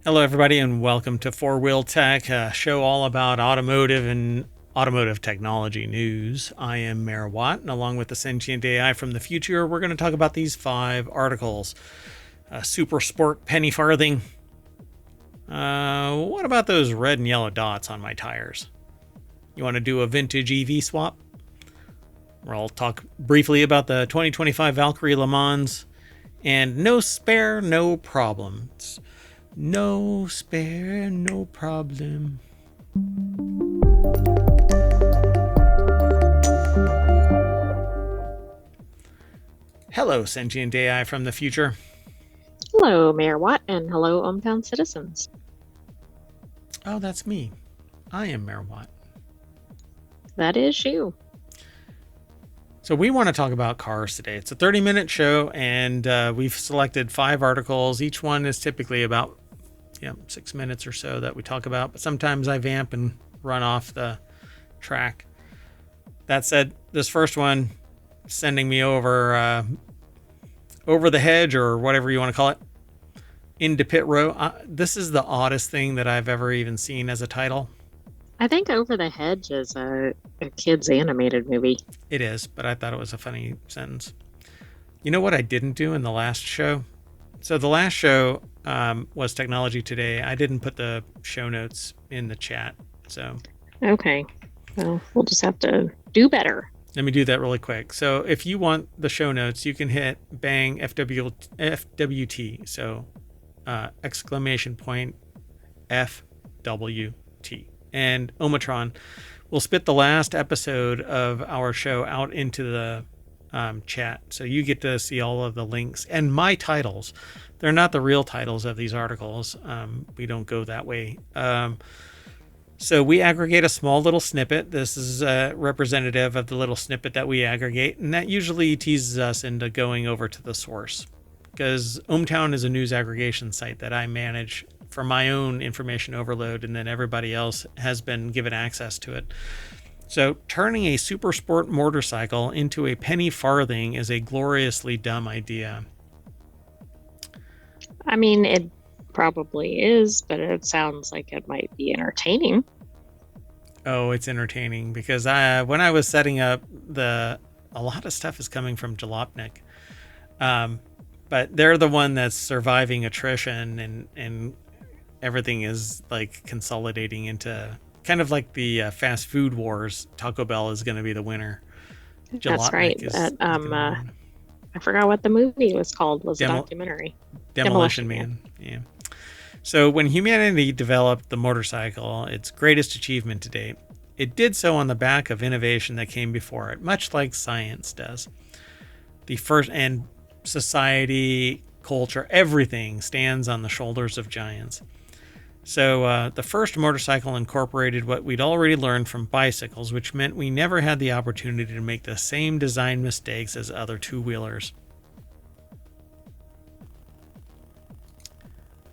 Hello, everybody, and welcome to FourWheelTech, a show all about automotive and automotive technology news. I am Mayor Watt, and along with the sentient AI from the future, we're going to talk about these 5 articles. Supersport penny farthing. What about those red and yellow dots on my tires? You want to do a vintage EV swap? I'll talk briefly about the 2025 Valkyrie Le Mans, and no spare, no problems. No spare, no problem. Hello, sentient AI from the future. Hello, Mayor Watt, and hello, hometown citizens. Oh, that's me. I am Mayor Watt. That is you. So we want to talk about cars today. It's a 30-minute show, and we've selected 5 articles. Each one is typically about 6 minutes or so that we talk about, but sometimes I vamp and run off the track. That said, this first one, sending me over the hedge, or whatever you want to call it, into pit row. This is the oddest thing that I've ever even seen as a title. I think Over the Hedge is a kid's animated movie. It is, but I thought it was a funny sentence. You know what I didn't do in the last show? So the last show was Technology Today. I didn't put the show notes in the chat. So okay, well, we'll just have to do better. Let me do that really quick. So if you want the show notes, you can hit bang FWT. So exclamation point FWT. And Omatron will spit the last episode of our show out into the chat. So you get to see all of the links and my titles. They're not the real titles of these articles. We don't go that way. So we aggregate a small little snippet. This is representative of the little snippet that we aggregate. And that usually teases us into going over to the source. Because ohmTown is a news aggregation site that I manage for my own information overload, and then everybody else has been given access to it. So turning a Supersport motorcycle into a penny farthing is a gloriously dumb idea. I mean, it probably is, but it sounds like it might be entertaining. Oh, it's entertaining because when I was setting up a lot of stuff is coming from Jalopnik. But they're the one that's surviving attrition, and everything is like consolidating into kind of like the fast food wars. Taco Bell is going to be the winner. That's right. I forgot what the movie was called. Was a documentary. Demolition Man. Yeah. So when humanity developed the motorcycle, its greatest achievement to date, it did so on the back of innovation that came before it, much like science does. The first and society, culture, everything stands on the shoulders of giants. So the first motorcycle incorporated what we'd already learned from bicycles, which meant we never had the opportunity to make the same design mistakes as other two-wheelers.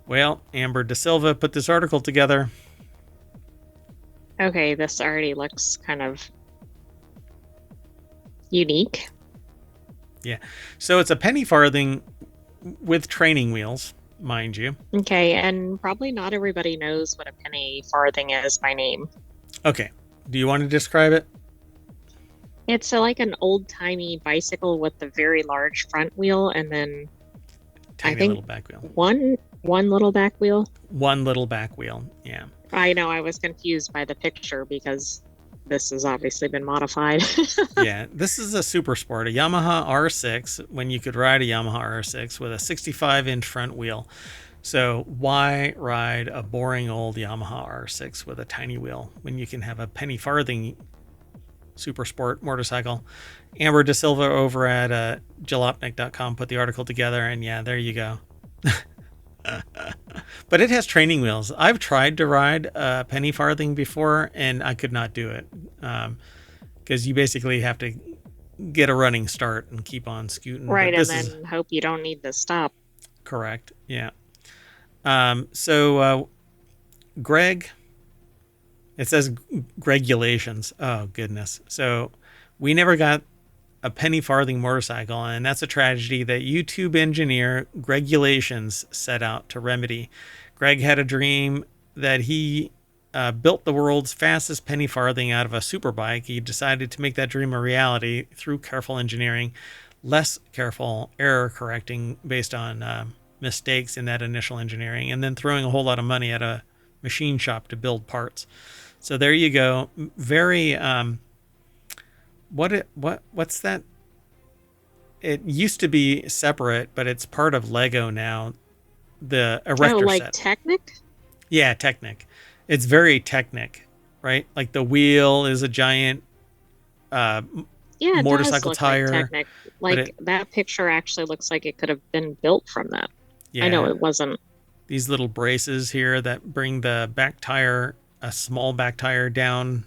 Well, Amber Da Silva put this article together. Okay, this already looks kind of unique. Yeah. So it's a penny farthing with training wheels, mind you. Okay, and probably not everybody knows what a penny farthing is by name. Okay. Do you want to describe it? It's like an old-timey bicycle with a very large front wheel, and then Tiny little back wheel. One little back wheel? One little back wheel, yeah. I know, I was confused by the picture because this has obviously been modified. Yeah, this is a Supersport, a Yamaha R6, when you could ride a Yamaha R6 with a 65-inch front wheel. So why ride a boring old Yamaha R6 with a tiny wheel when you can have a penny farthing Supersport motorcycle? Amber Da Silva over at jalopnik.com put the article together, and yeah, there you go. But it has training wheels. I've tried to ride a penny farthing before, and I could not do it because you basically have to get a running start and keep on scooting. Right, and then hope you don't need to stop. Correct, yeah. So Greg, it says regulations. Oh, goodness. So we never got a penny farthing motorcycle, and that's a tragedy that YouTube engineer Regulations set out to remedy. Greg had a dream that he built the world's fastest penny farthing out of a superbike. He decided to make that dream a reality through careful engineering, less careful error correcting based on mistakes in that initial engineering, and then throwing a whole lot of money at a machine shop to build parts. So there you go. Very what's that? It used to be separate, but it's part of Lego now. The erector like set. Technic? Yeah, Technic. It's very Technic, right? Like the wheel is a giant Yeah, it motorcycle does look tire. like Technic. Like that picture actually looks like it could have been built from that. Yeah. I know it wasn't. These little braces here that bring the back tire, a small back tire, down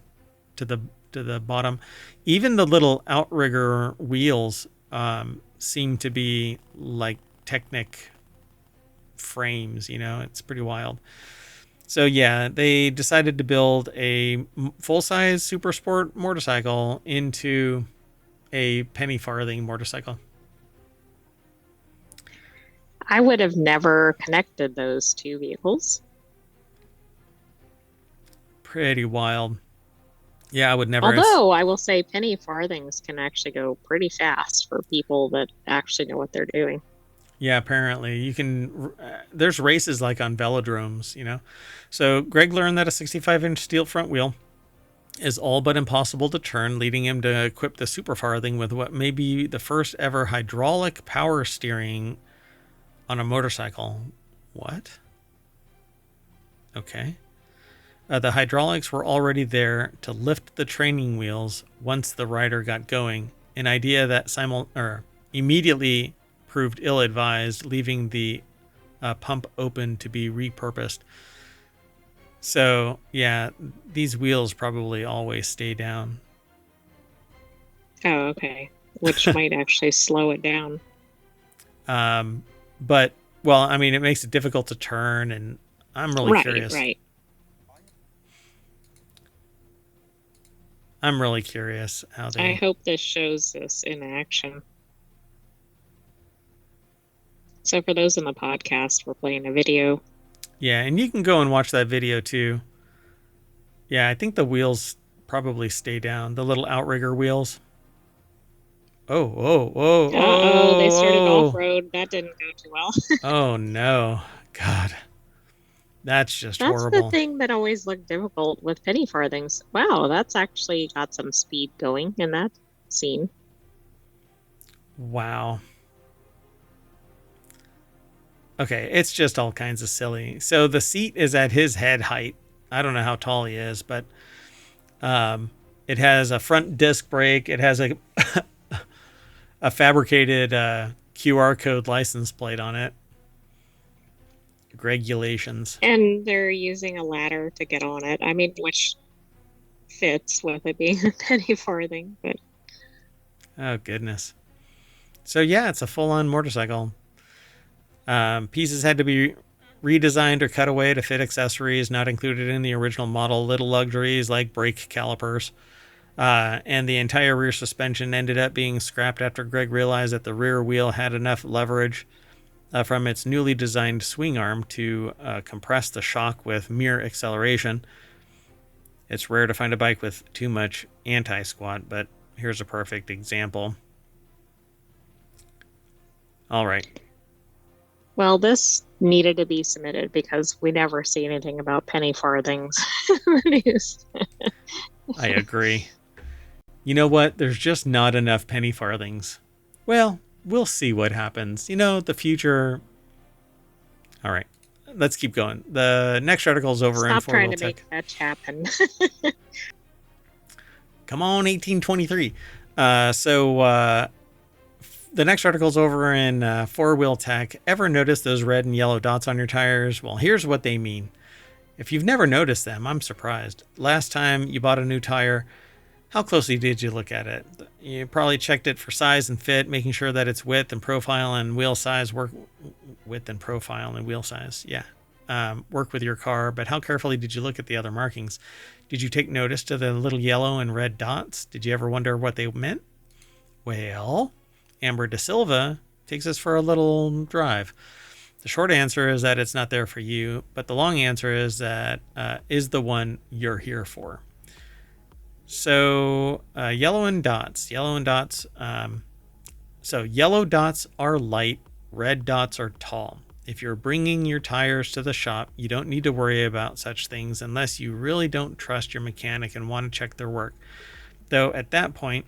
to the bottom. Even the little outrigger wheels seem to be like Technic frames. It's pretty wild. So yeah, they decided to build a full-size Supersport motorcycle into a penny farthing motorcycle. I would have never connected those two vehicles. Pretty wild. Yeah, I would never. Although I will say penny farthings can actually go pretty fast for people that actually know what they're doing. Yeah, apparently you can. There's races like on velodromes, So Greg learned that a 65-inch steel front wheel is all but impossible to turn, leading him to equip the Super Farthing with what may be the first ever hydraulic power steering on a motorcycle. What? Okay. The hydraulics were already there to lift the training wheels once the rider got going, an idea that immediately proved ill-advised, leaving the pump open to be repurposed. So, yeah, these wheels probably always stay down. Oh, okay. Which might actually slow it down. But, well, I mean, it makes it difficult to turn, and I'm really curious. Right. I'm really curious how they... I hope this shows this in action. So for those in the podcast, we're playing a video. Yeah, and you can go and watch that video too. Yeah, I think the wheels probably stay down. The little outrigger wheels. Oh, they started off-road. That didn't go too well. Oh, no. God. That's just horrible. That's the thing that always looked difficult with penny farthings. Wow, that's actually got some speed going in that scene. Wow. Okay, it's just all kinds of silly. So the seat is at his head height. I don't know how tall he is, but it has a front disc brake. It has a a fabricated QR code license plate on it. Regulations. And they're using a ladder to get on it. I mean, which fits with it being a penny farthing. But oh, goodness. So, yeah, it's a full-on motorcycle. Pieces had to be redesigned or cut away to fit accessories not included in the original model. Little luxuries like brake calipers. And the entire rear suspension ended up being scrapped after Greg realized that the rear wheel had enough leverage from its newly designed swing arm to compress the shock with mere acceleration. It's rare to find a bike with too much anti-squat, but here's a perfect example. All right. Well, this needed to be submitted because we never see anything about penny farthings in the news. I agree. You know what? There's just not enough penny farthings. Well, we'll see what happens. The future. All right. Let's keep going. The next article is over in FourWheelTech. Stop trying to make fetch happen. Come on, 1823. The next article is over in FourWheelTech. Ever notice those red and yellow dots on your tires? Well, here's what they mean. If you've never noticed them, I'm surprised. Last time you bought a new tire, how closely did you look at it? You probably checked it for size and fit, making sure that its width and profile and wheel size work. Width and profile and wheel size, yeah. Work with your car, but how carefully did you look at the other markings? Did you take notice to the little yellow and red dots? Did you ever wonder what they meant? Well, Amber De Silva takes us for a little drive. The short answer is that it's not there for you, but the long answer is that is the one you're here for. So yellow and dots. So yellow dots are light, red dots are tall. If you're bringing your tires to the shop, you don't need to worry about such things unless you really don't trust your mechanic and want to check their work. Though at that point,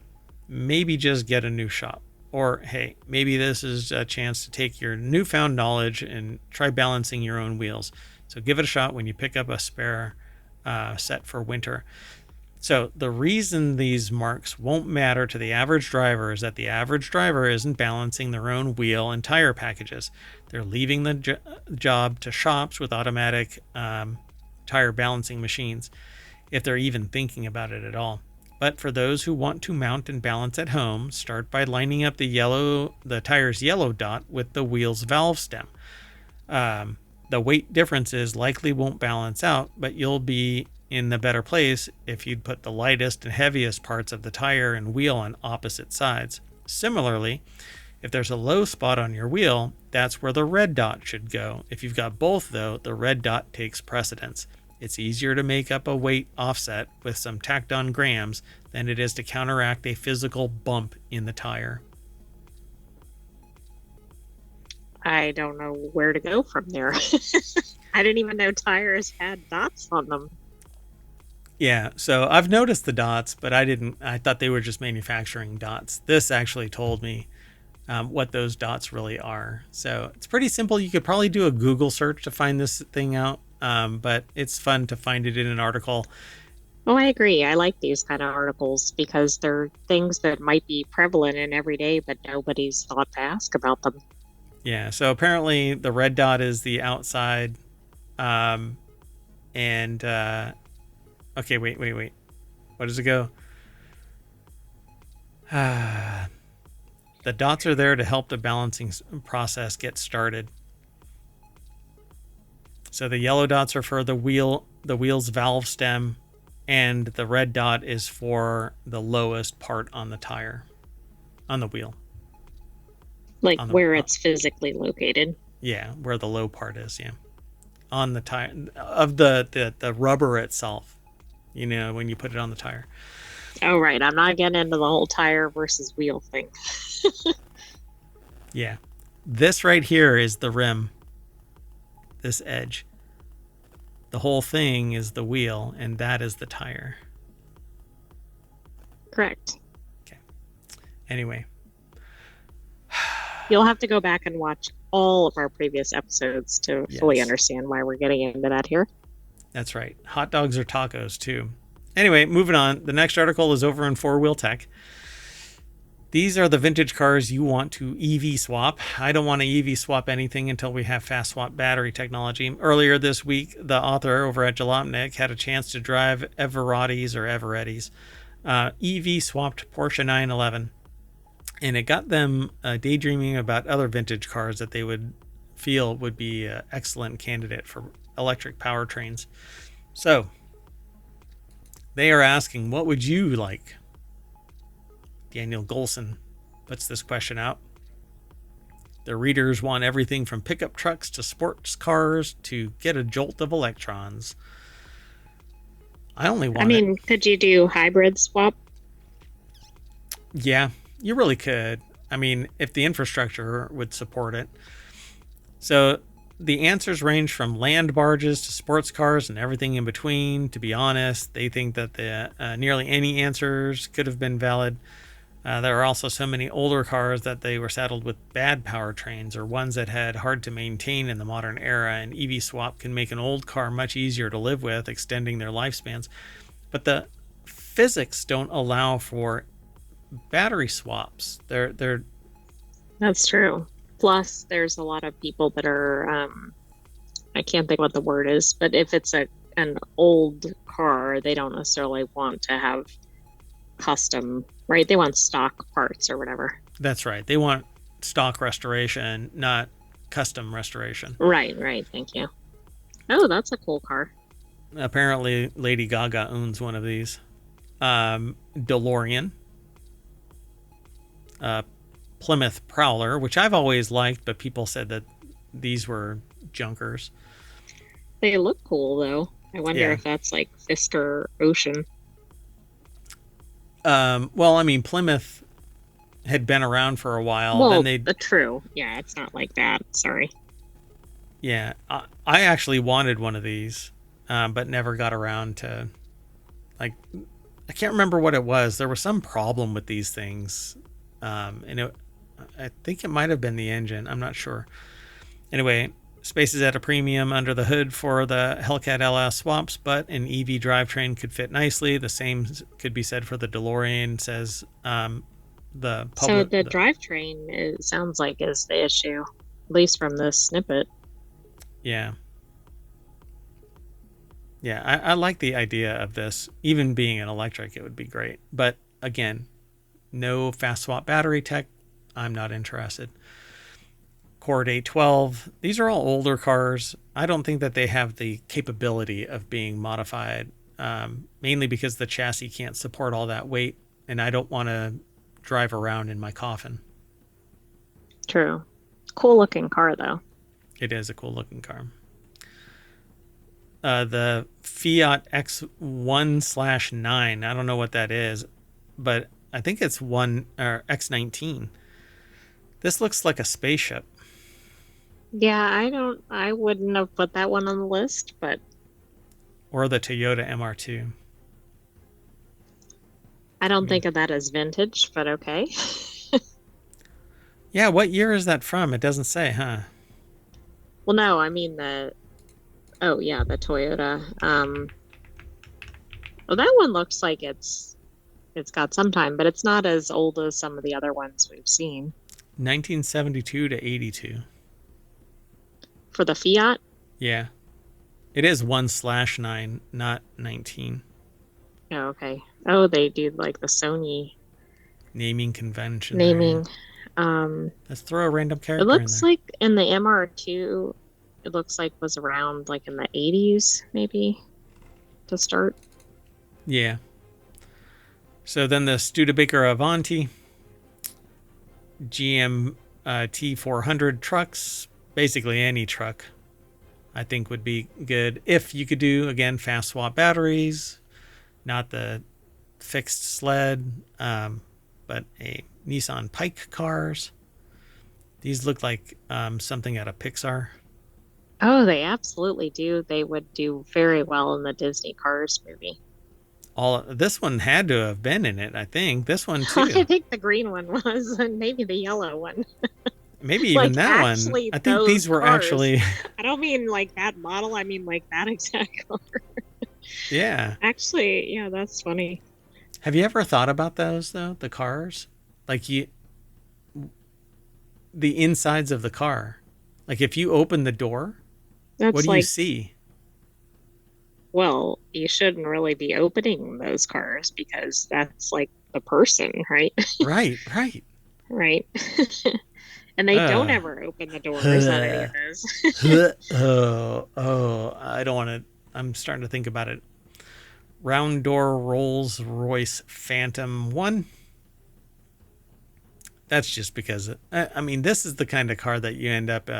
maybe just get a new shop. Or hey, maybe this is a chance to take your newfound knowledge and try balancing your own wheels. So give it a shot when you pick up a spare set for winter. So the reason these marks won't matter to the average driver is that the average driver isn't balancing their own wheel and tire packages. They're leaving the job to shops with automatic tire balancing machines, if they're even thinking about it at all. But for those who want to mount and balance at home, start by lining up the tire's yellow dot with the wheel's valve stem. The weight differences likely won't balance out, but you'll be in the better place if you'd put the lightest and heaviest parts of the tire and wheel on opposite sides. Similarly, if there's a low spot on your wheel, that's where the red dot should go. If you've got both, though, the red dot takes precedence. It's easier to make up a weight offset with some tacked on grams than it is to counteract a physical bump in the tire. I don't know where to go from there. I didn't even know tires had dots on them. Yeah, so I've noticed the dots, but I thought they were just manufacturing dots. This actually told me what those dots really are. So it's pretty simple. You could probably do a Google search to find this thing out, but it's fun to find it in an article. Oh, I agree. I like these kind of articles because they're things that might be prevalent in every day, but nobody's thought to ask about them. Yeah, so apparently the red dot is the outside, okay, wait. What does it go? The dots are there to help the balancing process get started. So the yellow dots are for the wheel's valve stem, and the red dot is for the lowest part on the tire, on the wheel. Like where it's physically located. Yeah, where the low part is, yeah. On the tire, of the rubber itself. You know, when you put it on the tire. Oh, right. I'm not getting into the whole tire versus wheel thing. Yeah. This right here is the rim. This edge. The whole thing is the wheel, and that is the tire. Correct. Okay. Anyway. You'll have to go back and watch all of our previous episodes to fully understand why we're getting into that here. That's right. Hot dogs or tacos, too. Anyway, moving on. The next article is over in FourWheelTech. These are the vintage cars you want to EV swap. I don't want to EV swap anything until we have fast swap battery technology. Earlier this week, the author over at Jalopnik had a chance to drive Everetti's EV swapped Porsche 911. And it got them daydreaming about other vintage cars that they would feel would be an excellent candidate for electric powertrains. So they are asking, what would you like? Daniel Golson puts this question out. The readers want everything from pickup trucks to sports cars to get a jolt of electrons. Could you do hybrid swap? Yeah, you really could. I mean, if the infrastructure would support it. So the answers range from land barges to sports cars and everything in between. To be honest, they think that nearly any answers could have been valid. There are also so many older cars that they were saddled with bad powertrains or ones that had hard to maintain in the modern era, and EV swap can make an old car much easier to live with, extending their lifespans. But the physics don't allow for battery swaps. That's true. Plus, there's a lot of people that are, I can't think what the word is, but if it's an old car, they don't necessarily want to have custom, right? They want stock parts or whatever. That's right. They want stock restoration, not custom restoration. Right. Thank you. Oh, that's a cool car. Apparently, Lady Gaga owns one of these. DeLorean. Plymouth Prowler, which I've always liked, but people said that these were junkers. They look cool though. I wonder Yeah. if that's like Fisker Ocean. Well, I mean, Plymouth had been around for a while. Then Well, they, true. Yeah, it's not like that. Sorry. yeah, I actually wanted one of these, but never got around to, like, I can't remember what it was. There was some problem with these things, and I think it might have been the engine. I'm not sure. Anyway, space is at a premium under the hood for the Hellcat LS swaps, but an EV drivetrain could fit nicely. The same could be said for the DeLorean, says the So public. the drivetrain, it sounds like, is the issue, at least from this snippet. Yeah. Yeah, I like the idea of this. Even being an electric, it would be great. But again, no fast swap battery tech. I'm not interested. Cord 812. These are all older cars. I don't think that they have the capability of being modified, mainly because the chassis can't support all that weight, and I don't want to drive around in my coffin. True. Cool looking car though. It is a cool looking car. The Fiat X1/9. I don't know what that is, but I think it's one or X19. This looks like a spaceship. Yeah, I wouldn't have put that one on the list, but Or the Toyota MR2. I don't think of that as vintage, but okay. Yeah, what year is that from? It doesn't say, huh? Well, no, I mean oh yeah, the Toyota. Well, that one looks like it's got some time, but it's not as old as some of the other ones we've seen. 1972 to 82. For the Fiat? Yeah. It is 1/9, not 19. Oh, okay. Oh, they do like the Sony Naming convention. naming. Let's throw a random It character in looks there. like in the MR2, it looks like was around like in the 80s, maybe, to start. Yeah. So then the Studebaker Avanti, GM T400 trucks, basically any truck, I think would be good if you could do, again, fast swap batteries, not the fixed sled, but a Nissan Pike cars. These look like something out of Pixar. Oh, they absolutely do. They would do very well in the Disney Cars movie. This one had to have been in it, I think. This one I too. think the green one was, and maybe the yellow one. Maybe even Like that one. actually I think those these were cars. actually I don't mean like that model, I mean like that exact car. yeah. Actually, yeah, that's funny. Have you ever thought about those though? The cars? Like the insides of the car. Like if you open the door, what That's do you like, see? well, you shouldn't really be opening those cars because that's like the person, right? Right, right. Right. And they don't Uh, ever open the doors on any of those. I don't want to. I'm starting to think about it. Round door Rolls Royce Phantom 1. That's just because, I mean, this is the kind of car that you end up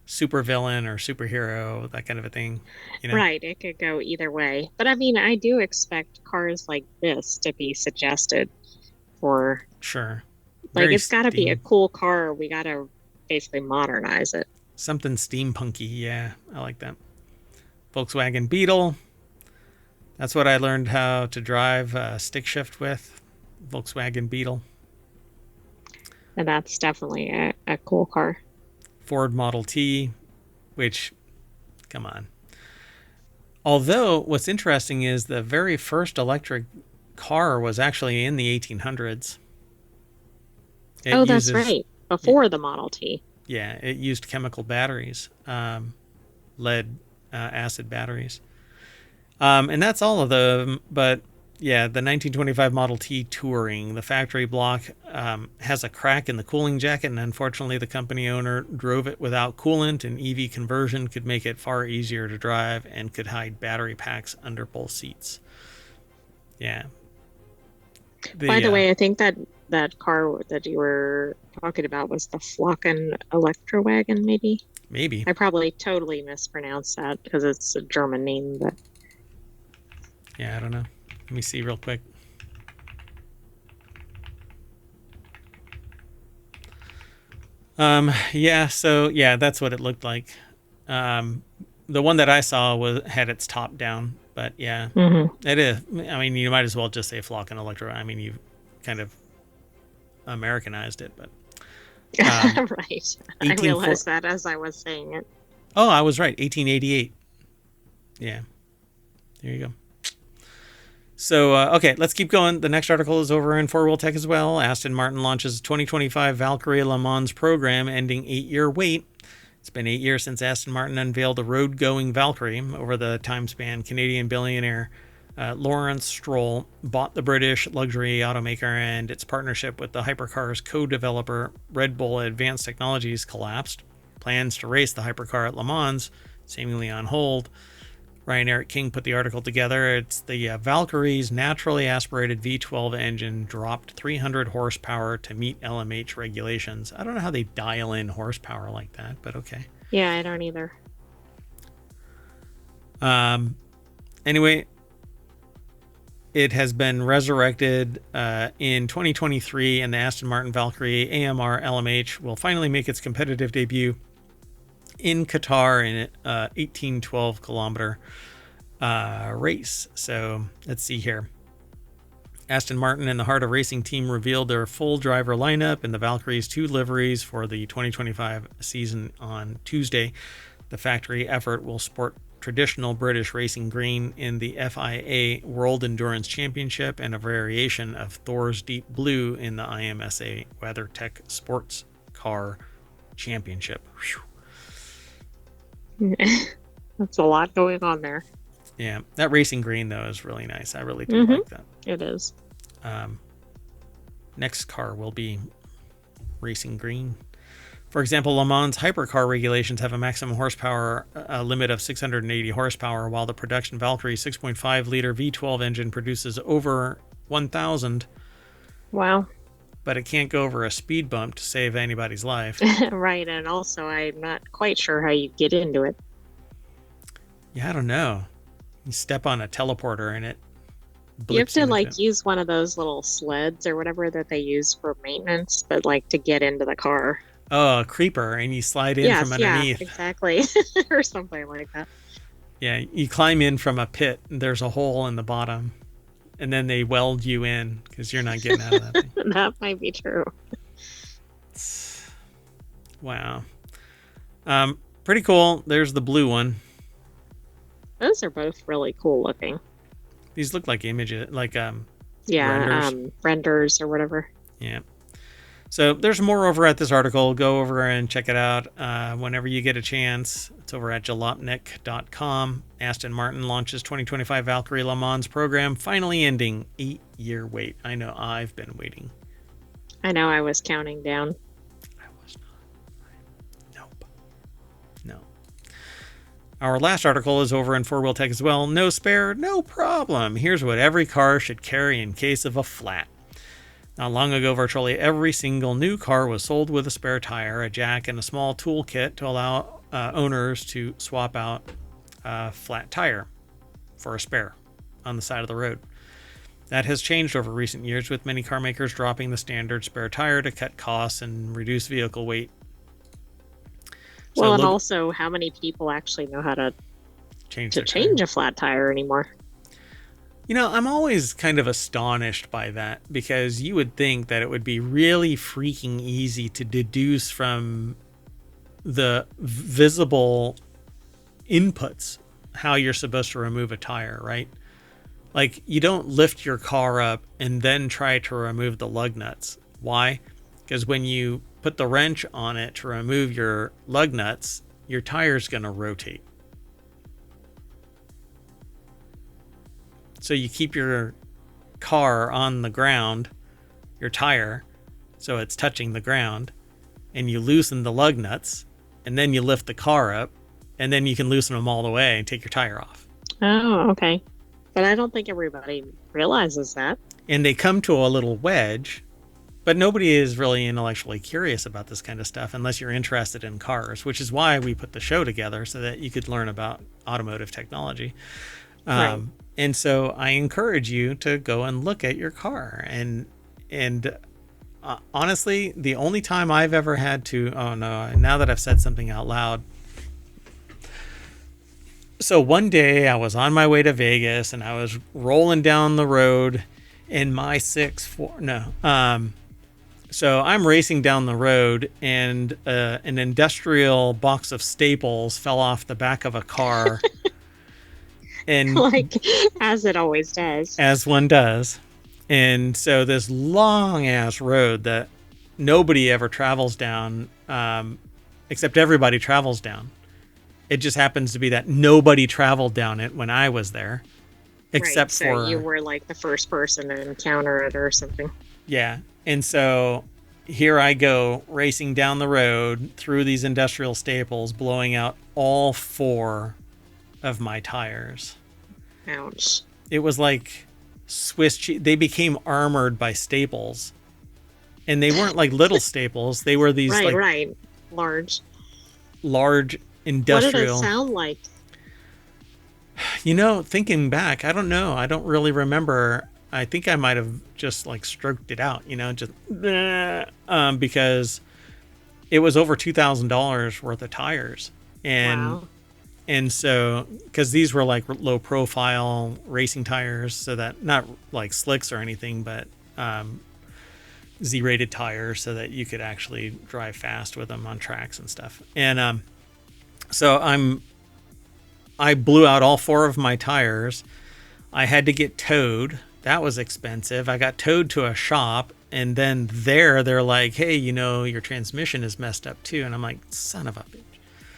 super villain or superhero, that kind of a thing, you know? Right, it could go either way. But I mean, I do expect cars like this to be suggested for, Sure. like, Very it's got to be a steam, cool car. We got to basically modernize it. something steampunky. Yeah, I like that. Volkswagen Beetle. That's what I learned how to drive stick shift with. Volkswagen Beetle. And that's definitely a cool car. Ford Model T, which, come on. Although, what's interesting is the very first electric car was actually in the 1800s. It Oh, that's uses, right. Before the Model T. yeah, it used chemical batteries, lead acid batteries. And that's all of them. But yeah, the 1925 Model T Touring, the factory block has a crack in the cooling jacket, and unfortunately, the company owner drove it without coolant. And EV conversion could make it far easier to drive and could hide battery packs under both seats. Yeah. By the way, I think that car that you were talking about was the Flocken Electrowagon, maybe. Maybe. I probably totally mispronounced that because it's a German name, but Yeah, I don't know. Let me see real quick. Yeah, so yeah, that's what it looked like. The one that I saw had its top down, but yeah, it is. I mean, you might as well just say Flock and Electro. I mean, you've kind of Americanized it, but right. I 18 realized that as I was saying it. Oh, I was right. 1888. Yeah, there you go. So, okay, let's keep going. The next article is over in FourWheelTech as well. Aston Martin launches 2025 Valkyrie Le Mans program, ending 8-year wait. It's been 8 years since Aston Martin unveiled the road-going Valkyrie. Over the time span, Canadian billionaire Lawrence Stroll bought the British luxury automaker, and its partnership with the hypercar's co-developer Red Bull Advanced Technologies collapsed. Plans to race the hypercar at Le Mans seemingly on hold. Ryan Eric King put the article together. It's the Valkyrie's naturally aspirated V12 engine dropped 300 horsepower to meet LMH regulations. I don't know how they dial in horsepower like that, but okay. Yeah, I don't either. Anyway, it has been resurrected in 2023, and the Aston Martin Valkyrie AMR LMH will finally make its competitive debut in Qatar in an 1812 kilometer race. So let's see here. Aston Martin and the Heart of Racing team revealed their full driver lineup in the Valkyrie's 2 liveries for the 2025 season on Tuesday. The factory effort will sport traditional British racing green in the FIA World Endurance Championship and a variation of Thor's Deep Blue in the IMSA WeatherTech Sports Car Championship. Whew. That's a lot going on there. Yeah, that racing green though is really nice. I really do like that. It is. Next car will be racing green. For example, Le Mans hypercar regulations have a maximum horsepower limit of 680 horsepower, while the production Valkyrie 6.5 liter V12 engine produces over 1,000. Wow. But it can't go over a speed bump to save anybody's life. Right, and also I'm not quite sure how you get into it. Yeah, I don't know. You step on a teleporter and it you have to use one of those little sleds or whatever that they use for maintenance, but to get into the car. Oh, a creeper, and you slide in from underneath. Yeah, exactly. Or something like that. Yeah, you climb in from a pit, and there's a hole in the bottom. And then they weld you in because you're not getting out of that thing. That might be true. Wow. Pretty cool. There's the blue one. Those are both really cool looking. These look like images, renders or whatever. Yeah. So there's more over at this article. Go over and check it out whenever you get a chance. It's over at jalopnik.com. Aston Martin launches 2025 Valkyrie Le Mans program, finally ending 8-year wait. I know I've been waiting. I know I was counting down. I was not. Nope. No. Our last article is over in FourWheelTech as well. No spare, no problem. Here's what every car should carry in case of a flat. Not long ago, virtually every single new car was sold with a spare tire, a jack, and a small toolkit to allow owners to swap out a flat tire for a spare on the side of the road. That has changed over recent years, with many car makers dropping the standard spare tire to cut costs and reduce vehicle weight. Well, and also, how many people actually know how to change a flat tire anymore? You know, I'm always kind of astonished by that, because you would think that it would be really freaking easy to deduce from the visible inputs how you're supposed to remove a tire, right? Like, you don't lift your car up and then try to remove the lug nuts. Why? Because when you put the wrench on it to remove your lug nuts, your tire's going to rotate. So you keep your car on the ground, your tire, so it's touching the ground, and you loosen the lug nuts, and then you lift the car up, and then you can loosen them all the way and take your tire off. Oh, okay. But I don't think everybody realizes that. And they come to a little wedge, but nobody is really intellectually curious about this kind of stuff unless you're interested in cars, which is why we put the show together so that you could learn about automotive technology. Right. And so I encourage you to go and look at your car. And honestly, the only time I've ever had to, oh no, now that I've said something out loud. So one day I was on my way to Vegas and I was rolling down the road in my 6'4", no, so I'm racing down the road and an industrial box of staples fell off the back of a car. And Like, as it always does. as one does. And so this long ass road that nobody ever travels down, except everybody travels down. It just happens to be that nobody traveled down it when I was there, except Right. So for you were like the first person to encounter it or something. yeah. And so here I go racing down the road through these industrial staples, blowing out all 4 of my tires. Ouch. It was like Swiss cheese. They became armored by staples, and they weren't like little staples. They were these Right, like right. Large. large What did it industrial. sound like? You know, thinking back, I don't know. I don't really remember. I think I might have just like stroked it out. You know, just because it was over $2,000 worth of tires, and Wow. and so because these were like low profile racing tires, so that not like slicks or anything, but Z-rated tires, so that you could actually drive fast with them on tracks and stuff. And so I blew out all 4 of my tires. I had to get towed. That was expensive. I got towed to a shop, and then they're like, hey, you know, your transmission is messed up too. And I'm like, son of a bitch.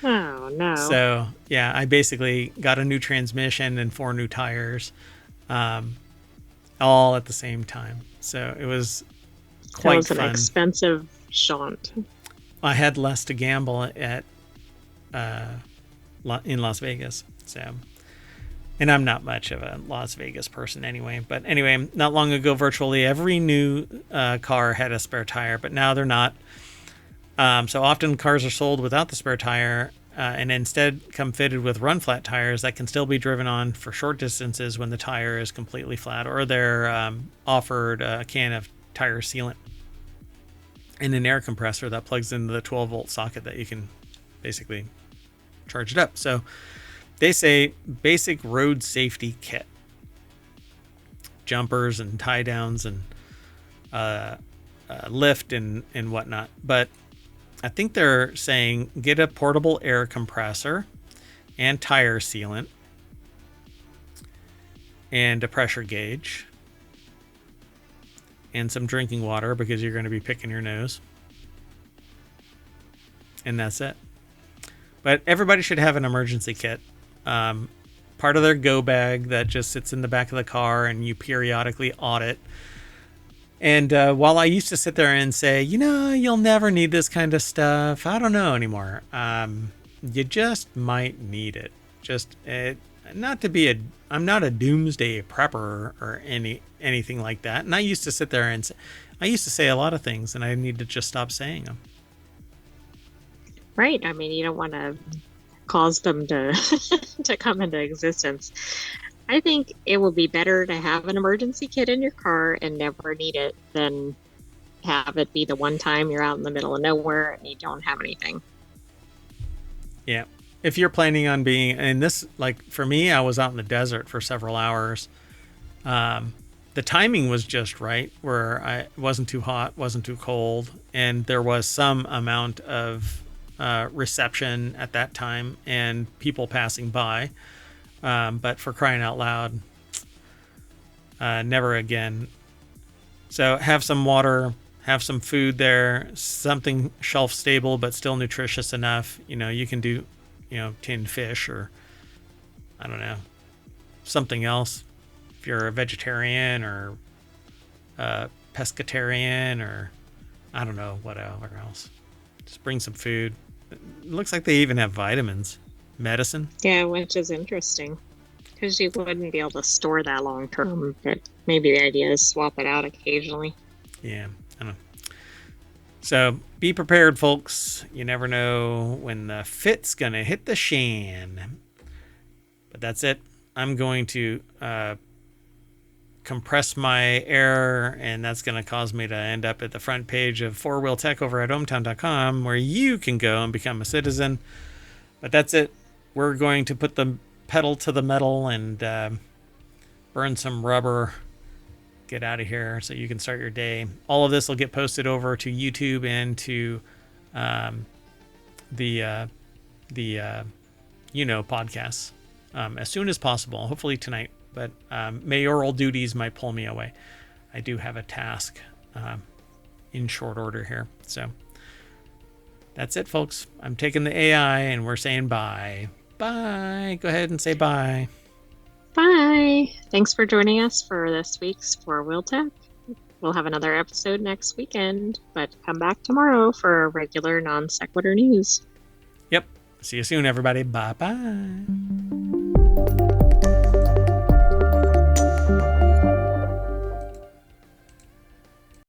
Oh, no. So yeah, I basically got a new transmission and 4 new tires, all at the same time. So it was That quite was an fun. expensive jaunt. I had less to gamble at in Las Vegas. So, and I'm not much of a Las Vegas person anyway. But anyway, not long ago, virtually every new car had a spare tire, but now they're not. So often cars are sold without the spare tire, and instead come fitted with run flat tires that can still be driven on for short distances when the tire is completely flat, or they're offered a can of tire sealant and an air compressor that plugs into the 12-volt socket that you can basically charge it up. So they say basic road safety kit, jumpers and tie downs and lift and whatnot. But I think they're saying get a portable air compressor and tire sealant and a pressure gauge and some drinking water because you're going to be picking your nose. And that's it. But everybody should have an emergency kit. Part of their go bag that just sits in the back of the car and you periodically audit. And while I used to sit there and say, you know, you'll never need this kind of stuff, I don't know anymore. You just might need it. Just not to be I'm not a doomsday prepper or anything like that. And I used to sit there and I used to say a lot of things, and I need to just stop saying them. Right. I mean, you don't want to cause them to to come into existence. I think it would be better to have an emergency kit in your car and never need it than have it be the one time you're out in the middle of nowhere and you don't have anything. Yeah. If you're planning on being, and this, like for me, I was out in the desert for several hours. The timing was just right, where I wasn't too hot, wasn't too cold, and there was some amount of reception at that time and people passing by. But for crying out loud, never again. So have some water, have some food there, something shelf stable but still nutritious enough. You know, you can do, tinned fish or I don't know, something else. If you're a vegetarian or pescatarian or I don't know, whatever else. Just bring some food. It looks like they even have vitamins, medicine. Yeah, which is interesting because you wouldn't be able to store that long term. But maybe the idea is swap it out occasionally. Yeah, I don't know. So be prepared, folks. You never know when the fit's going to hit the shan. But that's it. I'm going to compress my air, and that's going to cause me to end up at the front page of FourWheelTech over at ohmtown.com, where you can go and become a citizen. But that's it. We're going to put the pedal to the metal and burn some rubber. Get out of here so you can start your day. All of this will get posted over to YouTube and to the podcasts as soon as possible. Hopefully tonight, but mayoral duties might pull me away. I do have a task in short order here. So that's it, folks. I'm taking the AI and we're saying bye. Bye. Go ahead and say bye. Bye. Thanks for joining us for this week's FourWheelTech. We'll have another episode next weekend, but come back tomorrow for regular non sequitur news. Yep. See you soon, everybody. Bye-bye.